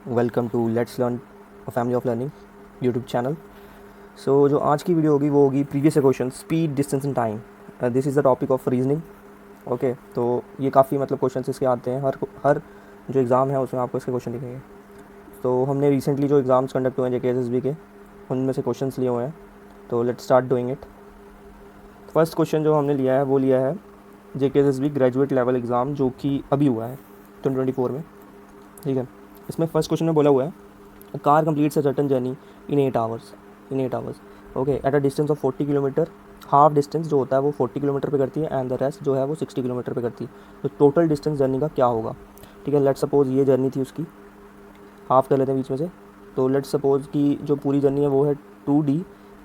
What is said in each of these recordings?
Welcome to let's learn a family of learning YouTube channel. So जो आज की video होगी वो होगी previous question speed distance and time. This is the topic of reasoning. Okay, तो ये काफ़ी मतलब क्वेश्चन इसके आते हैं, हर जो एग्ज़ाम है उसमें आपको इसके क्वेश्चन दिखेंगे। तो हमने रिसेंटली जो एग्ज़ाम्स कंडक्ट हुए हैं JKSSB के, उनमें से क्वेश्चन लिए हुए हैं। तो let's start doing it. First question जो हमने लिया है वो लिया है JKSSB ग्रेजुएट लेवल एग्ज़ाम, जो कि अभी हुआ है 2024 में। ठीक है, इसमें फर्स्ट क्वेश्चन में बोला हुआ है A car completes a certain journey in 8 hours. In 8 hours. Okay, at a distance of 40 kilometre. Half distance जो होता है वो 40 किलोमीटर पे करती है एंड द रेस्ट जो है वो 60 किलोमीटर पे करती है। तो टोटल डिस्टेंस जर्नी का क्या होगा? ठीक है, लेट्स सपोज ये जर्नी थी उसकी, हाफ कर लेते हैं बीच में से। तो लेट्स सपोज कि जो पूरी जर्नी है वो है 2D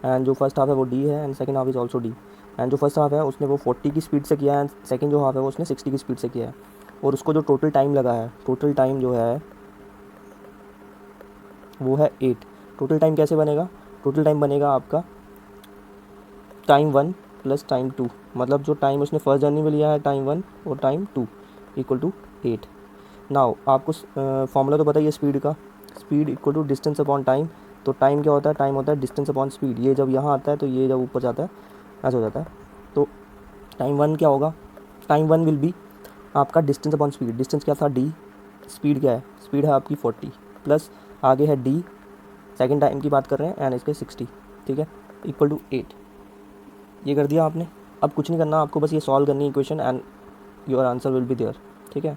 एंड जो फर्स्ट हाफ है वो D है and second half is also D। And जो फर्स्ट हाफ है उसने वो 40 की स्पीड से किया है एंड सेकंड जो हाफ है वो उसने 60 की स्पीड से किया है। और उसको जो टोटल टाइम लगा है, टोटल टाइम जो है वो है 8। टोटल टाइम कैसे बनेगा? टोटल टाइम बनेगा आपका टाइम 1 प्लस टाइम 2, मतलब जो टाइम उसने फर्स्ट जर्नी में लिया है टाइम 1 और टाइम 2 इक्वल टू 8। नाउ आपको फॉर्मूला तो पता ही है स्पीड का, speed equal to distance upon time. तो टाइम क्या होता है? टाइम होता है डिस्टेंस अपॉन स्पीड। ये जब यहाँ आता है तो ये जब ऊपर जाता है ऐसा हो जाता है। तो टाइम 1 क्या होगा? टाइम 1 विल बी आपका डिस्टेंस अपॉन स्पीड। डिस्टेंस क्या था? D। स्पीड क्या है? स्पीड है आपकी 40 प्लस आगे है D, सेकेंड टाइम की बात कर रहे हैं एंड इसके 60। ठीक है, इक्वल टू 8। ये कर दिया आपने। अब कुछ नहीं करना आपको, बस ये सॉल्व करनी है equation and your answer will be there. ठीक है,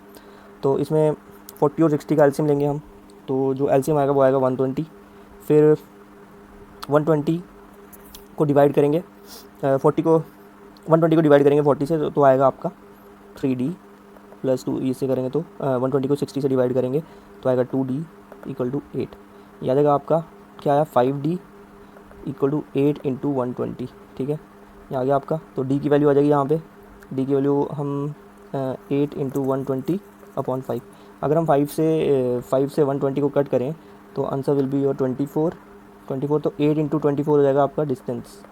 तो इसमें 40 और 60 का एलसीएम लेंगे हम। तो जो एलसीएम आएगा वो आएगा 120। फिर 120 को डिवाइड करेंगे 40 को 120 को डिवाइड करेंगे 40 से, तो आएगा आपका 3D प्लस 2। इससे करेंगे तो 120 को 60 से डिवाइड करेंगे तो आएगा 2D इक्वल टू 8। याद आएगा आपका क्या आया? 5D equal to 8 into 120। ठीक है, ये आ गया आपका। तो D की वैल्यू आ जाएगी यहाँ पे। D की वैल्यू हम 8 इंटू 120 अपॉन 5। अगर हम 5 से 120 को कट करें तो आंसर विल बी योर 24। तो 8 इंटू 24 हो जाएगा आपका डिस्टेंस,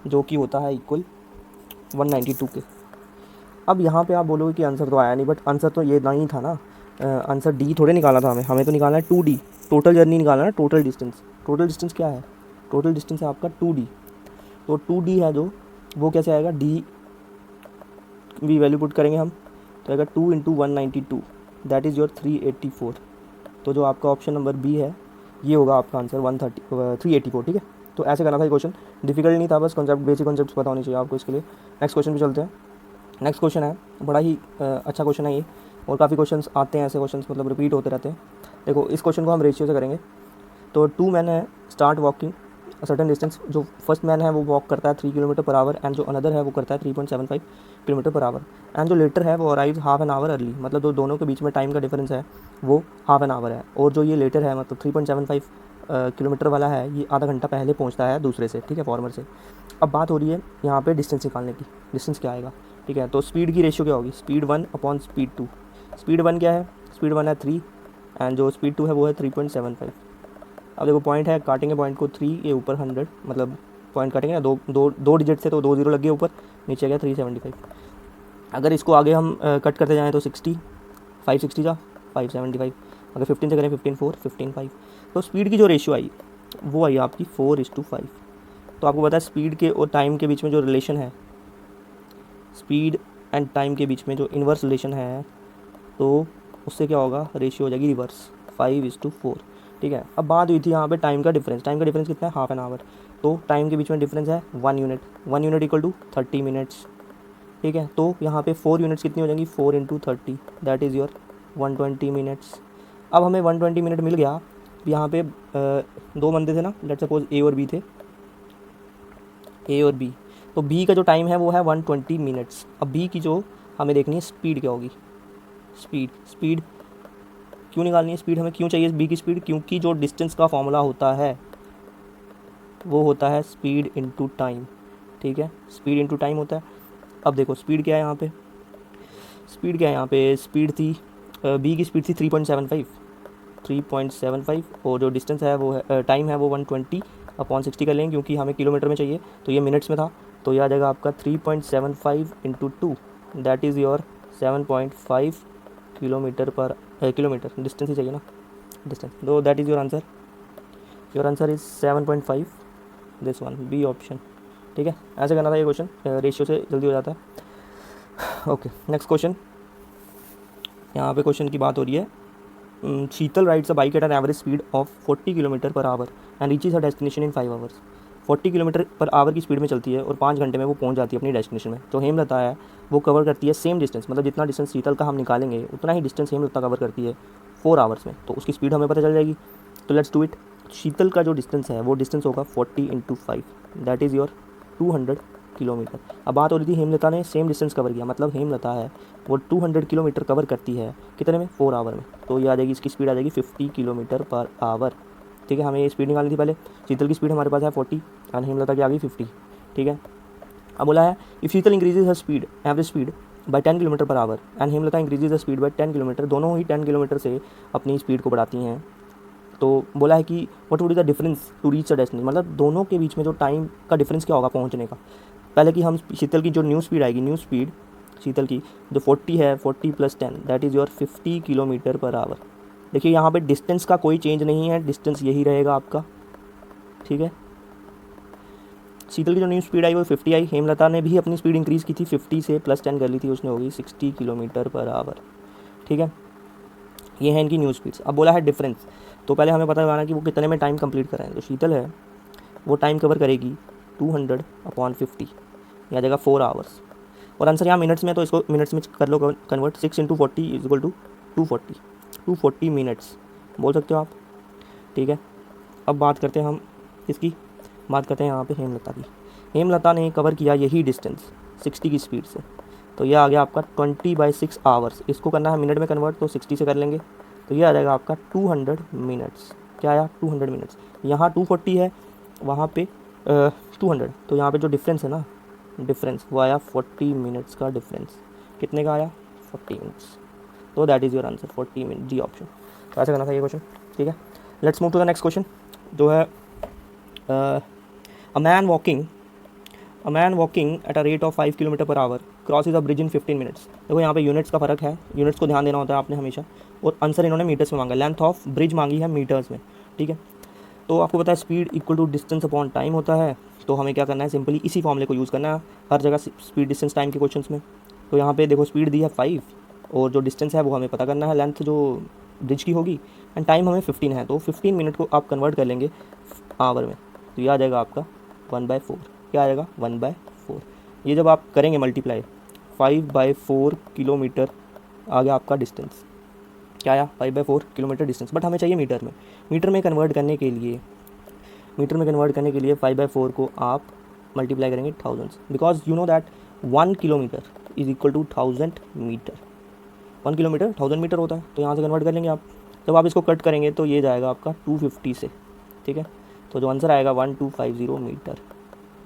जो कि होता है इक्वल 192 के। अब यहाँ पे आप बोलोगे कि आंसर तो आया नहीं, बट आंसर तो ये नहीं था ना। आंसर D थोड़े निकाला था हमें तो निकालना है 2D। टोटल जर्नी निकालना है, टोटल डिस्टेंस। टोटल डिस्टेंस क्या है? टोटल डिस्टेंस है आपका 2D। तो 2D है जो, वो कैसे आएगा? D भी वैल्यू पुट करेंगे हम तो आएगा 2 इंटू 192, दैट इज़ योर 384। तो जो आपका ऑप्शन नंबर B है ये होगा आपका आंसर 384। ठीक है, तो ऐसे करना था ये क्वेश्चन। डिफिकल्ट नहीं था, बस कॉन्सेप्ट, बेसिक कॉन्सेप्ट पता होनी चाहिए आपको इसके लिए। नेक्स्ट क्वेश्चन पे चलते हैं। नेक्स्ट क्वेश्चन है बड़ा ही अच्छा क्वेश्चन है ये, और काफ़ी क्वेश्चंस आते हैं ऐसे क्वेश्चंस, मतलब रिपीट होते रहते हैं। देखो इस क्वेश्चन को हम रेशियो से करेंगे। तो 2 मैन है स्टार्ट वॉकिंग सर्टन डिस्टेंस। जो फर्स्ट मैन है वो वॉक करता है 3 किलोमीटर पर आवर एंड जो अनदर है वो करता है 3.75 किलोमीटर पर आवर एंड जो लेटर है वो arrive half an our early. मतलब जो दोनों के बीच में टाइम का डिफरेंस है वो हाफ एन आवर है, और जो ये लेटर है मतलब 3.75 किलोमीटर वाला है ये आधा घंटा पहले पहुंचता है दूसरे से। ठीक है, फॉर्मर से। अब बात हो रही है यहाँ पे डिस्टेंस निकालने की। डिस्टेंस क्या आएगा? ठीक है, तो स्पीड की रेशियो क्या होगी? Speed 1 upon speed 2। स्पीड 1 क्या है? स्पीड 1 है 3 एंड जो स्पीड 2 है वो है 3.75। अब देखो पॉइंट है, काटेंगे पॉइंट को 3, ये ऊपर 100, मतलब पॉइंट काटेंगे ना, दो डिजिट से तो 2 0 लग गए ऊपर, नीचे गया 375। अगर इसको आगे हम कट करते जाएँ तो 60, 560 जा 575। अगर 15 से करें 15 4 15 5। तो स्पीड की जो रेशियो आई वो आई आपकी 4:5। तो आपको पता है स्पीड के और टाइम के बीच में जो रिलेशन है, स्पीड एंड टाइम के बीच में जो इन्वर्स रिलेशन है, तो उससे क्या होगा? रेशियो हो जाएगी रिवर्स, 5:4। ठीक है, अब बात हुई थी यहाँ पे टाइम का डिफरेंस। टाइम का डिफरेंस कितना है? Half an hour. तो टाइम के बीच में डिफरेंस है 1 unit. 1 unit equal to 30 minutes. ठीक है, तो यहाँ पे 4 यूनिट्स कितनी हो जाएंगी? 4 into 30, that is your 120 minutes. अब हमें 120 मिनट मिल गया। यहाँ पे दो बंदे थे ना, लेट्स सपोज A और B थे, A और B। तो B का जो टाइम है वो है 120 मिनट्स। अब B की जो हमें देखनी है स्पीड क्या होगी? स्पीड क्यों निकालनी है? स्पीड हमें क्यों चाहिए B की स्पीड? क्योंकि जो डिस्टेंस का फॉर्मूला होता है वो होता है स्पीड इनटू टाइम। ठीक है, स्पीड इनटू टाइम होता है। अब देखो स्पीड क्या है यहाँ पे? स्पीड क्या है यहाँ पे? स्पीड थी B की स्पीड थी 3.75 और जो डिस्टेंस है वो है टाइम है वो 120 अपॉन 60 कर लेंगे, क्योंकि हमें किलोमीटर में चाहिए तो ये मिनट्स में था। तो ये आ जाएगा आपका 3.75 into 2, that is your 7.5 kilometre पर किलोमीटर डिस्टेंस ही चाहिए ना। डिस्टेंस। तो that is your answer. Your answer is 7.5, this one, B option. ठीक है, ऐसे करना था ये क्वेश्चन, रेशियो से जल्दी हो जाता है। Okay, next question. यहाँ पे क्वेश्चन की बात हो रही है, Sheetal rides a bike at an average speed of 40 kilometre per hour and reaches her destination in 5 hours. 40 kilometre per hour की स्पीड में चलती है और 5 घंटे में वो पहुंच जाती है अपनी डेस्टिनेशन में। तो हेमलता है वो कवर करती है सेम डिस्टेंस, मतलब जितना डिस्टेंस शीतल का हम निकालेंगे उतना ही डिस्टेंस हेमलता कवर करती है 4 आवर्स में। तो उसकी स्पीड हमें पता चल जाएगी। तो लेट्स डू इट। शीतल का जो डिस्टेंस है वो डिस्टेंस होगा 40 × 5, दैट इज़ योर 200 किलोमीटर। अब बात हो रही थी हेमलता ने सेम डिस्टेंस कवर किया, मतलब हेमलता है वो 200 किलोमीटर कवर करती है कितने में, 4 आवर में। तो ये आ जाएगी, इसकी स्पीड आ जाएगी 50 किलोमीटर पर आवर। ठीक है, हमें ये स्पीड निकालनी थी पहले। शीतल की स्पीड हमारे पास है 40 और हेमलता की आ गई 50। ठीक है, अब बोला है if Sheetal increases her speed, average speed bye 10 kilometre per hour and Hemlata increases the speed bye 10 kilometre, दोनों ही 10 किलोमीटर से अपनी स्पीड को बढ़ाती हैं। तो बोला है कि what would be the difference to reach the destination, मतलब दोनों के बीच में जो टाइम का डिफरेंस क्या होगा पहुंचने का। पहले कि हम शीतल की जो न्यू स्पीड आएगी, न्यू स्पीड शीतल की जो 40 है, 40 + 10 that is your 50 kilometre per our. देखिए यहाँ पे डिस्टेंस का कोई चेंज नहीं है, डिस्टेंस यही रहेगा आपका। ठीक है, शीतल की जो न्यू स्पीड आई वो 50 आई। हेमलता ने भी अपनी स्पीड इंक्रीज़ की थी 50 से +10 कर ली थी, उसने होगी 60 किलोमीटर पर आवर। ठीक है, ये है इनकी न्यू स्पीड्स। अब बोला है डिफरेंस, तो पहले हमें पता लगाना कि वो कितने में टाइम कंप्लीट कर रहे हैं। तो शीतल है वो टाइम कवर करेगी 200/50, ये आ जाएगा 4 आवर्स। और आंसर यहाँ मिनट्स में, तो इसको मिनट्स में कर लो कन्वर्ट। 6 × 40 = 240, 240 मिनट्स बोल सकते हो आप। ठीक है, अब बात करते हैं हम इसकी, बात करते हैं यहाँ पे हेमलता की। हेमलता ने कवर किया यही डिस्टेंस 60 की स्पीड से, तो ये आ गया आपका 20/6 आवर्स। इसको करना है मिनट में कन्वर्ट, तो 60 से कर लेंगे, तो ये आ जाएगा आपका 200 मिनट्स। क्या आया, 200 मिनट्स। यहाँ 240 है, वहाँ पे 200, तो यहाँ पे जो डिफरेंस है ना, डिफरेंस वो आया 40 मिनट्स का डिफरेंस। कितने का आया, 40 मिनट्स। तो that is your answer, 40 minute, D option. तो ऐसा करना था ये क्वेश्चन। ठीक है, let's move to the next question, जो है a man walking at a rate of 5 kilometre per hour crosses a bridge in 15 minutes. देखो यहाँ पे यूनिट्स का फ़र्क है, यूनिट्स को ध्यान देना होता है आपने हमेशा। और आंसर इन्होंने मीटर्स में मांगा, लेंथ ऑफ ब्रिज मांगी है मीटर्स में। ठीक है, तो आपको पता है speed equal to distance upon time होता है। तो हमें क्या करना है, सिंपली इसी फॉर्मूले को यूज़ करना है हर जगह स्पीड डिस्टेंस टाइम के क्वेश्चंस में। तो यहाँ पे देखो स्पीड दी है 5 और जो डिस्टेंस है वो हमें पता करना है, लेंथ जो ब्रिज की होगी, एंड टाइम हमें 15 है। तो 15 मिनट को आप कन्वर्ट कर लेंगे आवर में, तो ये आ जाएगा आपका 1/4। क्या आ जाएगा, 1/4। ये जब आप करेंगे मल्टीप्लाई, 5/4 किलोमीटर आ गया आपका डिस्टेंस। क्या आया, 5/4 किलोमीटर डिस्टेंस। बट हमें चाहिए मीटर में। मीटर में कन्वर्ट करने के लिए 5/4 को आप मल्टीप्लाई करेंगे 1000, because you know that 1 kilometre is equal to 1000 metre. 1 kilometre 1000 metre होता है, तो यहाँ से कन्वर्ट कर लेंगे आप। जब आप इसको कट करेंगे तो ये जाएगा आपका 250 से। ठीक है, तो जो आंसर आएगा 1250 मीटर।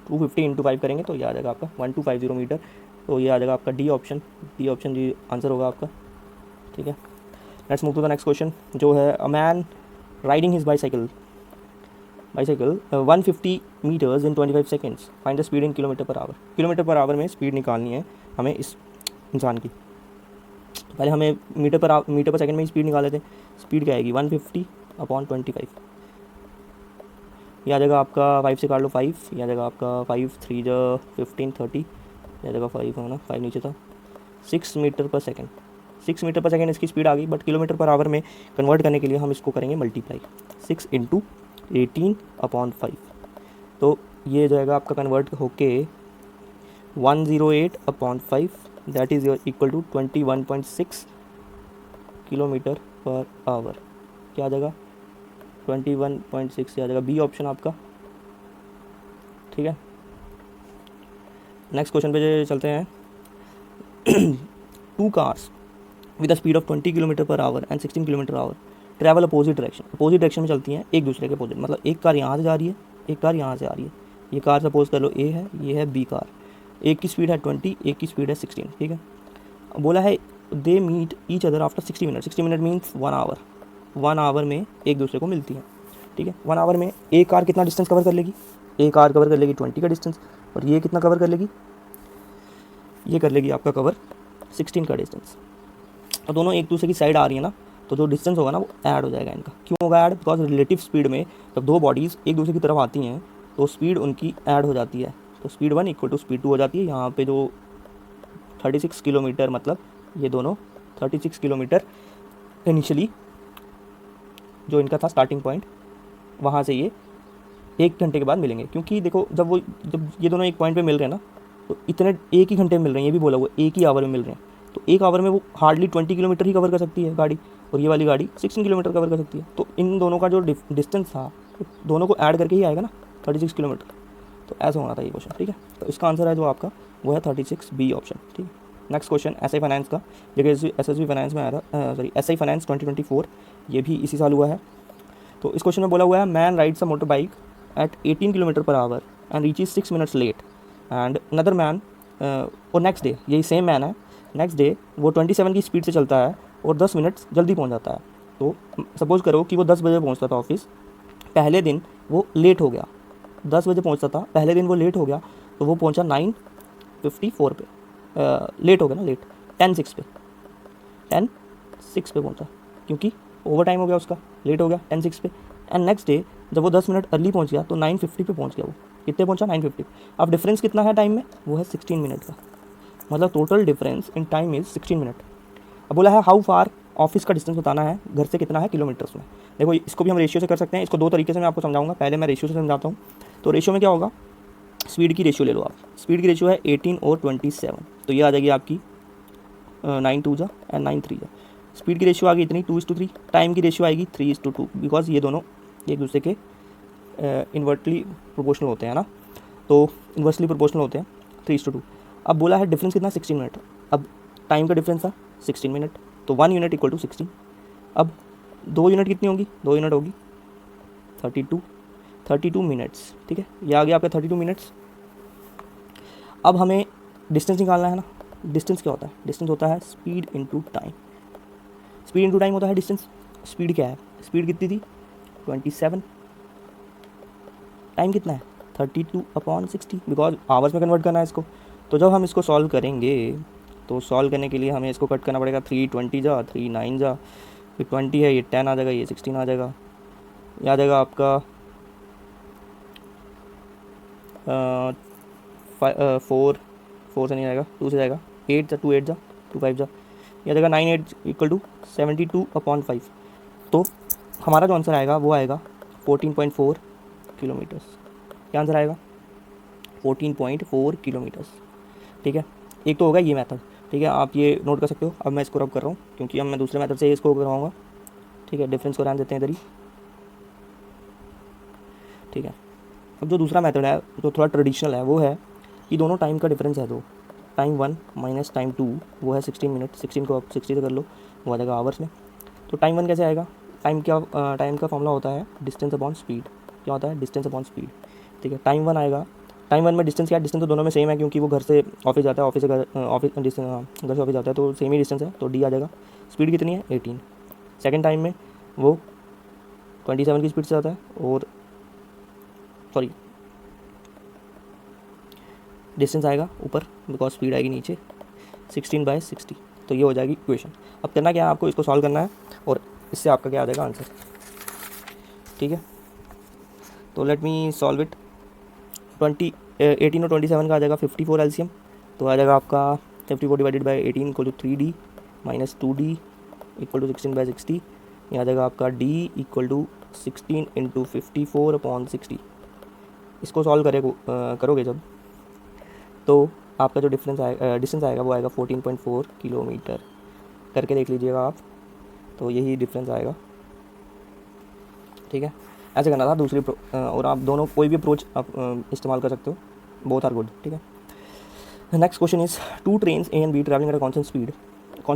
250 × 5 करेंगे तो ये आ जाएगा आपका 1250 मीटर। तो ये आ जाएगा आपका डी ऑप्शन, डी ऑप्शन जी आंसर होगा आपका। ठीक है, let's move to the next question, जो है a man riding his bicycle 150 metres in 25 seconds, find the speed in kilometre per hour. Kilometre per hour में स्पीड निकालनी है हमें इस इंसान की। पहले हमें मीटर पर सेकंड में ही स्पीड निकाल लेते हैं। स्पीड क्या आएगी, 150/25। यह आ जाएगा आपका 5 से काट लो 5, यह आ जाएगा आपका 5 3 15 30, यह आ जाएगा 5 है ना, 5 नीचे था। 6 मीटर पर सेकंड, 6 मीटर पर सेकंड इसकी स्पीड आ गई। बट किलोमीटर पर आवर में कन्वर्ट करने के लिए हम इसको करेंगे मल्टीप्लाई, 6 × 18/5। तो ये जाएगा आपका कन्वर्ट होके 108/5, that is equal to 21.6 kilometre per hour. क्या आ जाएगा, 21.6 आ जाएगा, बी ऑप्शन आपका। ठीक है, नेक्स्ट क्वेश्चन पे चलते हैं। 2 cars with the speed of 20 kilometre per hour and 16 kilometre our travel opposite direction में चलती हैं, एक दूसरे के अपोजिट। मतलब एक कार यहाँ से जा रही है, एक कार यहाँ से आ रही है। ये कार सपोज कर लो ए है, ये है बी कार। एक की स्पीड है 20, एक की स्पीड है 16। ठीक है, बोला है they meet each other after 60 minute. 60 minute means 1 hour. 1 hour में एक दूसरे को मिलती है। ठीक है, 1 आवर में एक कार कितना डिस्टेंस कवर कर लेगी, एक कार कवर कर लेगी 20 का डिस्टेंस, और ये कितना कवर कर लेगी, ये कर लेगी आपका कवर 16 का डिस्टेंस। और दोनों एक दूसरे की साइड आ रही है ना, तो जो डिस्टेंस होगा ना वो ऐड हो जाएगा इनका। क्यों होगा ऐड? बिकॉज रिलेटिव स्पीड में जब दो बॉडीज़ एक दूसरे की तरफ आती हैं तो स्पीड उनकी ऐड हो जाती है, तो स्पीड 1 इक्वल टू स्पीड 2 हो जाती है। यहाँ पे जो 36 किलोमीटर, मतलब ये दोनों 36 किलोमीटर इनिशियली जो इनका था स्टार्टिंग पॉइंट, वहाँ से ये 1 घंटे के बाद मिलेंगे। क्योंकि देखो जब ये दोनों एक पॉइंट पे मिल रहे हैं ना, तो इतने एक ही घंटे में मिल रहे हैं, ये भी बोला हुआ एक ही आवर में मिल रहे हैं, तो एक आवर में वो हार्डली 20 किलोमीटर ही कवर कर सकती है गाड़ी, और ये वाली गाड़ी 16 किलोमीटर कवर कर सकती है। तो इन दोनों का जो डिस्टेंस था दोनों को ऐड करके ही आएगा ना 36 किलोमीटर। तो ऐसा होना था ये क्वेश्चन, ठीक है। तो इसका आंसर है जो आपका वो है 36B ऑप्शन, ठीक है। नेक्स्ट क्वेश्चन एसआई फाइनेंस का, जगह एसएसबी फाइनेंस में आया था, सॉरी एसआई फाइनेंस 2024, ये भी इसी साल हुआ है। तो इस क्वेश्चन में बोला हुआ है man rides a motor bike at 18 kilometre per hour and reaches 6 minutes late and another man, और नेक्स्ट डे, यही सेम मैन है, नेक्स्ट डे वो 27 की स्पीड से चलता है और 10 मिनट्स जल्दी पहुंच जाता है। तो सपोज करो कि वो 10 बजे पहुंचता था ऑफिस, पहले दिन वो लेट हो गया, 10 बजे पहुंचता था, पहले दिन वो लेट हो गया, तो वो पहुंचा 9:54 पे, लेट हो गया ना, लेट 10:06 पे, 10:06 पे पहुंचा, क्योंकि ओवर टाइम हो गया उसका, लेट हो गया 10:06 पे। एंड नेक्स्ट डे जब वो 10 मिनट अर्ली पहुंच गया तो 9:50 पे पहुंच गया। वो कितने पहुंचा? 9:50। अब डिफरेंस कितना है टाइम में? वो है 16 मिनट का, मतलब total difference in time is 16 minute. अब बोला है हाउ फार, ऑफिस का डिस्टेंस बताना है, घर से कितना है किलोमीटर्स में। देखो इसको भी हम रेशियो से कर सकते हैं, इसको दो तरीके से मैं आपको समझाऊंगा। पहले मैं रेशियो से समझाता हूँ। तो रेशियो में क्या होगा, स्पीड की रेशियो ले लो आप, स्पीड की रेशियो है 18 और 27, तो ये आ जाएगी आपकी 9 2 जा एंड 9 3 जा। स्पीड की रेशियो आ गई इतनी 2:3। टाइम की रेशियो आएगी 3:2, बिकॉज ये दोनों एक दूसरे के इन्वर्टली प्रोपोर्शनल होते हैं ना, तो इन्वर्सली प्रोपोर्शनल होते हैं, 3:2। अब बोला है डिफरेंस कितना? 16 मिनट। अब टाइम का डिफरेंस था 16 मिनट, तो 1 यूनिट इक्वल टू 16। अब 2 यूनिट कितनी होगी? 2 यूनिट होगी 32 मिनट्स, ठीक है। ये आ गया आपका 32 मिनट्स। अब हमें डिस्टेंस निकालना है ना। डिस्टेंस क्या होता है? डिस्टेंस होता है speed into time. Speed into time होता है डिस्टेंस। स्पीड क्या है? स्पीड कितनी थी? 27। टाइम कितना है? 32/60, बिकॉज आवर्स में कन्वर्ट करना है इसको। तो जब हम इसको सॉल्व करेंगे तो सॉल्व करने के लिए हमें इसको कट करना पड़ेगा। 3 20 जा, 3 9 जा, फिर 20 है, ये 10 आ जाएगा, ये 16 आ जाएगा, ये आ जाएगा आपका 4 से नहीं आएगा, 2 से जाएगा, 8 जा, 2 8 जा, 2 5 जा, ये आ जाएगा 9 8 इक्वल टू 72/5। तो हमारा जो आंसर आएगा वो आएगा 14.4 किलोमीटर्स। क्या आंसर आएगा? 14.4 किलोमीटर्स, ठीक है। एक तो होगा ये मेथड, ठीक है, आप ये नोट कर सकते हो। अब मैं इसको रब कर रहा हूँ क्योंकि अब मैं दूसरे मेथड से इसको करवाऊँगा, ठीक है। डिफरेंस को रहने देते हैं इधर ही, ठीक है। अब जो दूसरा मेथड है जो थोड़ा ट्रेडिशनल है वो है कि दोनों टाइम का डिफरेंस है, दो टाइम 1 माइनस टाइम 2, वो है 16 मिनट। 16 को आप 60 से कर लो, वो आ जाएगा आवर्स में। तो टाइम 1 कैसे आएगा? टाइम का फॉर्मूला होता है डिस्टेंस अपॉन स्पीड। क्या होता है? डिस्टेंस अपॉन स्पीड, ठीक है। टाइम 1 आएगा, टाइम 1 में डिस्टेंस क्या है? डिस्टेंस तो दोनों में सेम है क्योंकि वो घर से ऑफिस जाता है, ऑफिस से घर, ऑफिस डिस्टेंस घर से ऑफिस जाता है, तो सेम ही डिस्टेंस है, तो डी आ जाएगा। स्पीड कितनी है? 18। सेकेंड टाइम में वो 27 की स्पीड से जाता है, और सॉरी डिस्टेंस आएगा ऊपर बिकॉज स्पीड आएगी नीचे, 16/60। तो ये हो जाएगी इक्वेशन। अब करना क्या है आपको? इसको सॉल्व करना है और इससे आपका क्या आ जाएगा आंसर, ठीक है। तो लेट मी सॉल्व इट। 18 और 27 का आ जाएगा 54 एलसीएम, तो आ जाएगा आपका 54 divided by 18 equal to 3D minus 2D equal to 16/60। ये आ जाएगा आपका D इक्वल टू 16 इंटू 54/60। इसको सॉल्व करोगे जब, तो आपका जो डिस्टेंस आएगा वो आएगा 14.4 किलोमीटर। करके देख लीजिएगा आप, तो यही डिफरेंस आएगा, ठीक है। ऐसे करना था दूसरी और आप दोनों कोई भी अप्रोच आप इस्तेमाल कर सकते हो, बोथ आर गुड, ठीक है। Next question is 2 trains A and be travelling at a constant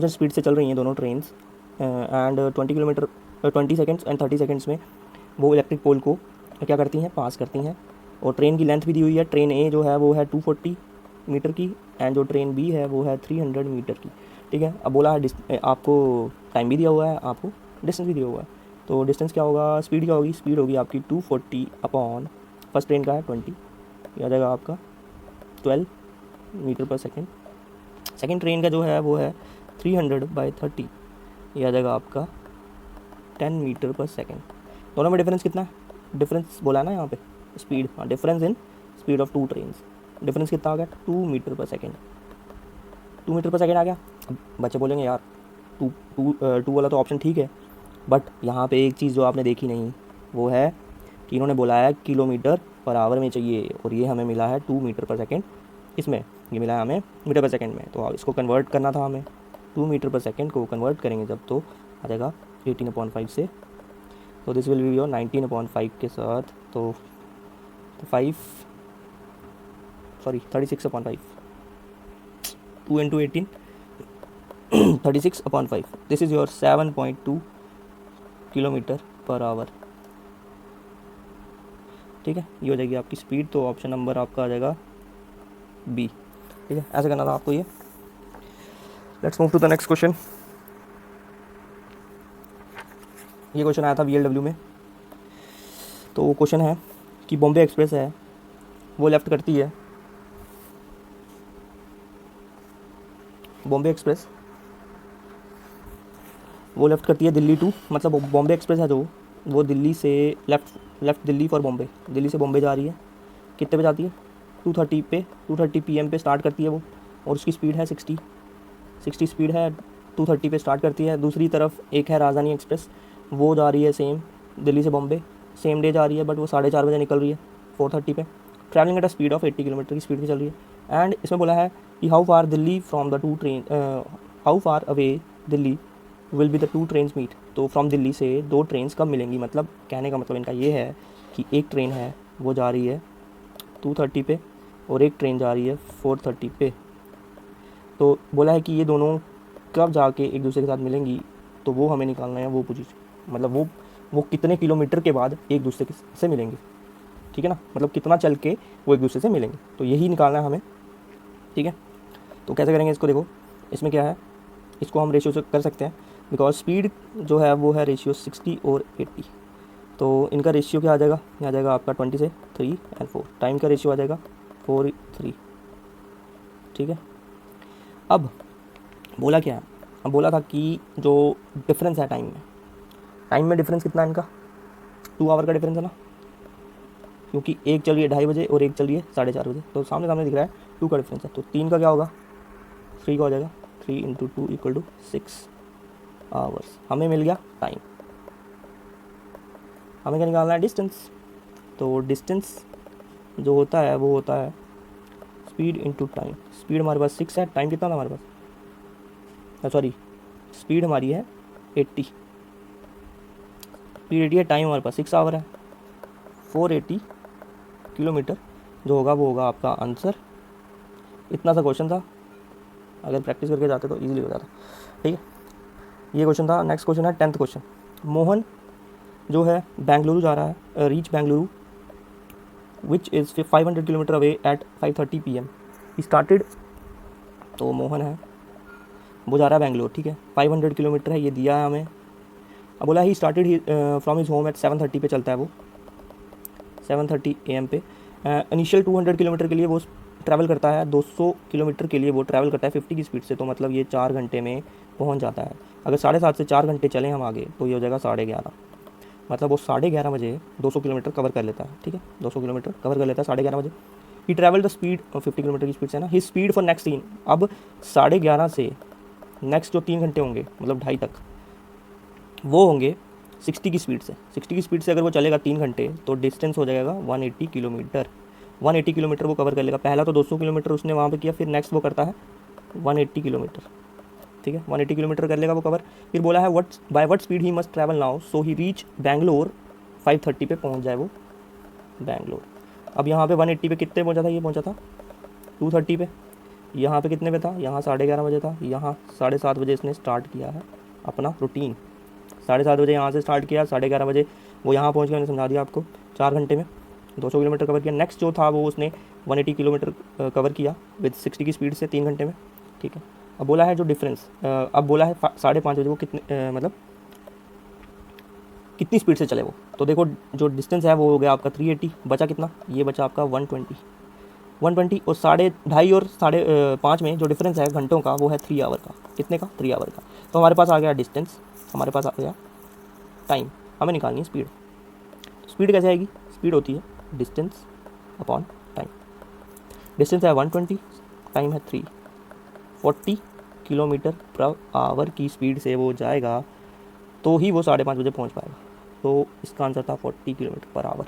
speed से चल रही हैं दोनों trains, and 20 seconds and 30 seconds में वो इलेक्ट्रिक पोल को क्या करती हैं? पास करती हैं। और ट्रेन की लेंथ भी दी हुई है। ट्रेन ए जो है वो है 240 मीटर की, एंड जो ट्रेन बी है वो है 300 मीटर की, ठीक है। अब बोला है आपको टाइम भी दिया हुआ है, आपको डिस्टेंस भी दिया हुआ है। तो डिस्टेंस क्या होगा? स्पीड क्या होगी? स्पीड होगी आपकी 240 अपॉन फर्स्ट ट्रेन का है 20, ये आ जाएगा आपका 12 metre per second. Second train का जो है वो है 300/30, ये आ जाएगा आपका 10 मीटर पर सेकेंड। दोनों में डिफरेंस कितना है? डिफरेंस बोला है ना यहाँ पे स्पीड, हाँ difference in speed of two trains. Difference कितना आ गया? 2 metre per second. 2 metre per second आ गया। अब बच्चे बोलेंगे यार टू वाला तो ऑप्शन ठीक है, बट यहाँ पे एक चीज़ जो आपने देखी नहीं वो है कि इन्होंने बोला है किलोमीटर पर आवर में चाहिए, और ये हमें मिला है 2 मीटर पर सेकेंड। इसमें ये मिला है हमें मीटर पर सेकेंड में, तो इसको कन्वर्ट करना था हमें। 2 मीटर पर सेकेंड को कन्वर्ट करेंगे जब तो आ जाएगा 18/5 से, तो दिस विल बी योर 19/5 के साथ, तो 36/5, 2 × 18 36/5, this is your 7.2 kilometre per our. ठीक है, ये हो जाएगी आपकी स्पीड, तो ऑप्शन नंबर आपका आ जाएगा बी। ठीक है, ऐसे करना था आपको ये। Let's move to the next question. ये क्वेश्चन आया था VLW में। तो वो क्वेश्चन है कि बॉम्बे एक्सप्रेस है वो लेफ़्ट करती है, बॉम्बे एक्सप्रेस वो लेफ़्ट करती है दिल्ली टू, मतलब बॉम्बे एक्सप्रेस है जो वो दिल्ली से लेफ़्ट दिल्ली फॉर बॉम्बे, दिल्ली से बॉम्बे जा रही है। कितने पे जाती है? 2:30 PM पे स्टार्ट करती है वो, और उसकी स्पीड है 60 स्पीड है, 2:30 पे स्टार्ट करती है। दूसरी तरफ एक है राजधानी एक्सप्रेस, वो जा रही है सेम दिल्ली से बॉम्बे, सेम डे जा रही है, बट वो 4:30 बजे निकल रही है 4:30 पे, travelling at a speed of 80 kilometre की स्पीड पे चल रही है। एंड इसमें बोला है कि how far Delhi from the two train, how far away Delhi will be the two trains meet. तो फ्रॉम दिल्ली से दो ट्रेन्स कब मिलेंगी, मतलब कहने का मतलब इनका ये है कि एक ट्रेन है वो जा रही है 2:30 पे और एक ट्रेन जा रही है 4:30 पे। तो बोला है कि ये दोनों कब जाके एक दूसरे के साथ मिलेंगी, तो वो हमें निकालना है, वो पोजीशन, मतलब वो कितने किलोमीटर के बाद एक दूसरे से मिलेंगे। ठीक है ना, मतलब कितना चल के वो एक दूसरे से मिलेंगे, तो यही निकालना है हमें। ठीक है, तो कैसे करेंगे इसको? देखो इसमें क्या है, इसको हम रेशियो से कर सकते हैं, बिकॉज स्पीड जो है वो है रेशियो 60 और 80। तो इनका रेशियो क्या आ जाएगा? ये आ जाएगा आपका 20 से 3 और 4। टाइम का रेशियो आ जाएगा 4:3। ठीक है, अब बोला क्या है? अब बोला था कि जो डिफरेंस है टाइम में डिफरेंस कितना है इनका? 2 आवर का डिफरेंस है ना, क्योंकि एक चल रही है 2:30 बजे और एक चल रही है 4:30 बजे, तो सामने दिख रहा है 2 का डिफरेंस है। तो 3 का क्या होगा? 3 का हो जाएगा 3 × 2 = 6 आवर्स। हमें मिल गया टाइम, हमें क्या निकालना है? डिस्टेंस। तो डिस्टेंस जो होता है वो होता है स्पीड इंटू टाइम। स्पीड हमारे पास 6 है, टाइम कितना था हमारे पास? सॉरी, स्पीड हमारी है 80, स्पीड 80 है, टाइम हमारे पास 6 आवर है, 480 किलोमीटर जो होगा वो होगा आपका आंसर। इतना सा क्वेश्चन था, अगर प्रैक्टिस करके जाते तो इजीली हो जाता। ठीक है, ये क्वेश्चन था। नेक्स्ट क्वेश्चन है 10th क्वेश्चन। मोहन जो है बेंगलुरु जा रहा है, reach Bengaluru which is 500 kilometre away at 5:30 PM। Started, तो मोहन है वो जा रहा है बेंगलोर। ठीक है, 500 किलोमीटर है, ये दिया है हमें। अब बोला he started from his home at 7:30 पे चलता है वो, 7:30 AM पे। इनिशियल 200 किलोमीटर के लिए वो ट्रैवल करता है, 200 किलोमीटर के लिए वो ट्रैवल करता है 50 की स्पीड से, तो मतलब ये 4 घंटे में पहुंच जाता है। अगर 7:30 से 4 घंटे चलें हम आगे तो ये हो जाएगा 11:30, मतलब वो 11:30 बजे 200 किलोमीटर कवर कर लेता है। ठीक है, 200 किलोमीटर कवर कर लेता है 11:30 बजे। ही ट्रैवल द स्पीड 50 किलोमीटर की स्पीड से ना, ही स्पीड फॉर नेक्स्ट 3। अब 11:30 से नेक्स्ट जो 3 घंटे होंगे, मतलब 2:30 तक, वो होंगे 60 की स्पीड से। 60 की स्पीड से अगर वो चलेगा 3 घंटे तो डिस्टेंस हो जाएगा 180 किलोमीटर। 180 किलोमीटर वो कवर कर लेगा। पहला तो 200 किलोमीटर उसने वहाँ पे किया, फिर नेक्स्ट वो करता है 180 किलोमीटर। ठीक है, 180 किलोमीटर कर लेगा वो कवर। फिर बोला है by what speed he must travel now so he reach Bangalore 5:30 पे पहुँच जाए वो बैंगलोर। अब यहाँ पे 180 पे कितने पहुँचा था? ये पहुँचा था 2:30 पे। यहाँ पे कितने पे था? यहाँ 11:30 बजे था। यहाँ 7:30 बजे इसने स्टार्ट किया है अपना रूटीन। 7:30 बजे यहाँ से स्टार्ट किया, 11:30 बजे वो यहाँ पहुँच गया। मैंने समझा दिया आपको, 4 घंटे में 200 किलोमीटर कवर किया। नेक्स्ट जो था वो उसने 180 किलोमीटर कवर किया विद 60 की स्पीड से 3 घंटे में। ठीक है, अब बोला है जो डिफरेंस, अब बोला है 5:30 बजे वो कितने मतलब कितनी स्पीड से चले वो। तो देखो जो डिस्टेंस है वो हो गया आपका 380, बचा कितना? ये बचा आपका 120 और 2:30 और 5:30 में जो डिफरेंस है घंटों का वो है 3 आवर का। कितने का? 3 आवर का। तो हमारे पास आ गया डिस्टेंस, हमारे पास आ गया टाइम, हमें निकालनी है स्पीड। स्पीड कैसे आएगी? स्पीड होती है डिस्टेंस अपॉन टाइम। डिस्टेंस है 120, टाइम है 3, 40 किलोमीटर पर आवर की स्पीड से वो जाएगा तो ही वो 5:30 बजे पहुंच पाएगा। तो इसका आंसर था 40 किलोमीटर पर आवर।